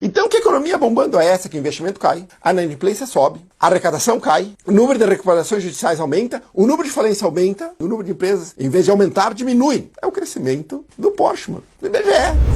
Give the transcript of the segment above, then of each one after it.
Então, que economia bombando é essa? Que o investimento cai, a inadimplência sobe, a arrecadação cai, o número de recuperações judiciais aumenta, o número de falência aumenta, o número de empresas, em vez de aumentar, diminui. É o crescimento do Portman, do IBGE.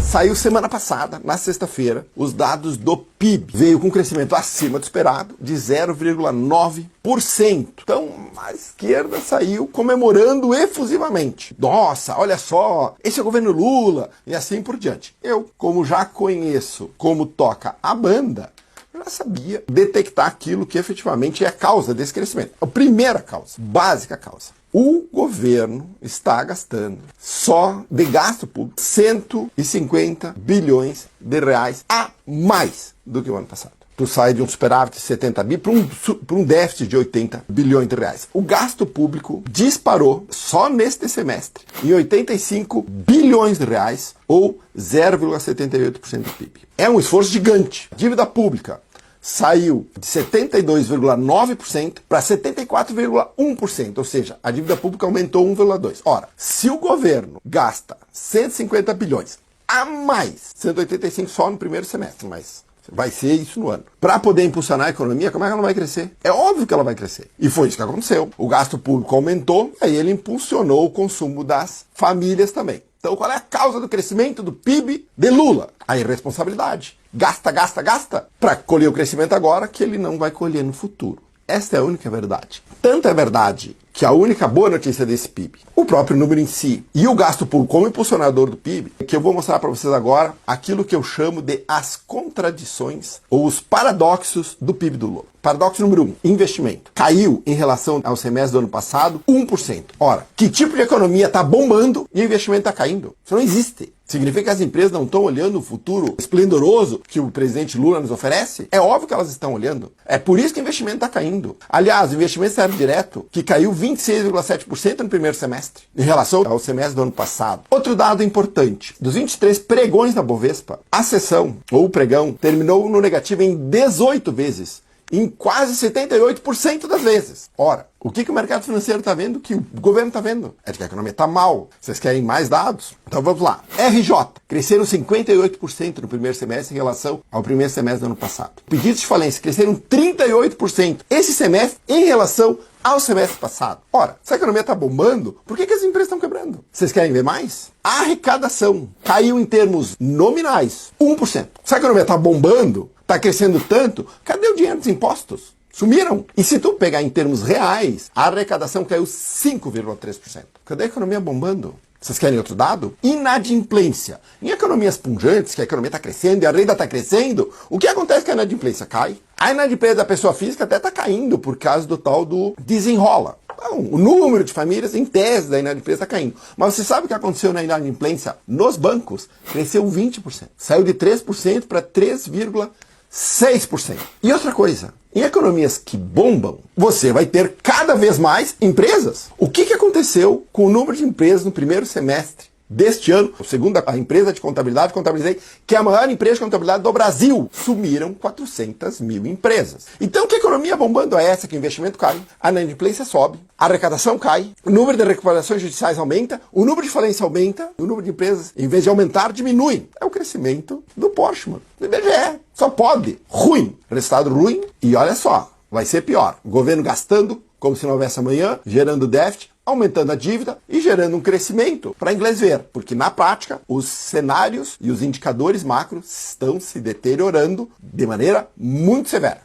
Saiu semana passada, na sexta-feira, os dados do PIB. Veio com um crescimento acima do esperado, de 0,9%. Então, a esquerda saiu comemorando efusivamente. Nossa, olha só, esse é o governo Lula, e assim por diante. Eu, como já conheço como toca a banda, já sabia detectar aquilo que efetivamente é a causa desse crescimento. A primeira causa, básica causa. O governo está gastando só de gasto público 150 bilhões de reais a mais do que o ano passado. Tu sai de um superávit de 70 bi para um déficit de 80 bilhões de reais. O gasto público disparou só neste semestre em 85 bilhões de reais ou 0,78% do PIB. É um esforço gigante. Dívida pública saiu de 72,9% para 74,1%, ou seja, a dívida pública aumentou 1,2%. Ora, se o governo gasta 150 bilhões a mais, 185 só no primeiro semestre, mas vai ser isso no ano. Para poder impulsionar a economia, como é que ela vai crescer? É óbvio que ela vai crescer. E foi isso que aconteceu. O gasto público aumentou, aí ele impulsionou o consumo das famílias também. Então, qual é a causa do crescimento do PIB de Lula? A irresponsabilidade. Gasta, gasta, gasta para colher o crescimento agora que ele não vai colher no futuro. Esta é a única verdade. Tanto é verdade que a única boa notícia desse PIB, o próprio número em si, e o gasto público como impulsionador do PIB, que eu vou mostrar para vocês agora aquilo que eu chamo de as contradições ou os paradoxos do PIB do Lula. Paradoxo número 1, investimento. Caiu em relação ao semestre do ano passado 1%. Ora, que tipo de economia está bombando e o investimento está caindo? Isso não existe. Significa que as empresas não estão olhando o futuro esplendoroso que o presidente Lula nos oferece? É óbvio que elas estão olhando. É por isso que o investimento está caindo. Aliás, o investimento externo direto, que caiu 26,7% no primeiro semestre, em relação ao semestre do ano passado. Outro dado importante, dos 23 pregões da Bovespa, a sessão, ou o pregão, terminou no negativo em 18 vezes. Em quase 78% das vezes. Ora, o que o mercado financeiro está vendo? Que o governo está vendo? É de que a economia está mal. Vocês querem mais dados? Então vamos lá. RJ, cresceram 58% no primeiro semestre em relação ao primeiro semestre do ano passado. Pedidos de falência cresceram 38% esse semestre em relação ao semestre passado. Ora, se a economia está bombando, por que as empresas estão quebrando? Vocês querem ver mais? A arrecadação caiu em termos nominais 1%. Se a economia está bombando, está crescendo tanto, cadê o dinheiro dos impostos? Sumiram. E se tu pegar em termos reais, a arrecadação caiu 5,3%. Cadê a economia bombando? Vocês querem outro dado? Inadimplência. Em economias pujantes, que a economia está crescendo e a renda está crescendo, o que acontece com a inadimplência? Cai. A inadimplência da pessoa física até está caindo por causa do tal do desenrola. Então, o número de famílias, em tese, da inadimplência está caindo. Mas você sabe o que aconteceu na inadimplência nos bancos? Cresceu 20%. Saiu de 3% para 3,6%. E outra coisa, em economias que bombam, você vai ter cada vez mais empresas. O que aconteceu com o número de empresas no primeiro semestre deste ano? Segundo a empresa de contabilidade, contabilizei que é a maior empresa de contabilidade do Brasil. Sumiram 400 mil empresas. Então, que economia bombando é essa? Que o investimento cai, a inadimplência sobe, a arrecadação cai, o número de recuperações judiciais aumenta, o número de falência aumenta, o número de empresas, em vez de aumentar, diminui. É o crescimento do Portman, do IBGE. Só pode. Ruim. Resultado ruim. E olha só, vai ser pior. O governo gastando como se não houvesse amanhã, gerando déficit, aumentando a dívida e gerando um crescimento para inglês ver. Porque na prática, os cenários e os indicadores macros estão se deteriorando de maneira muito severa.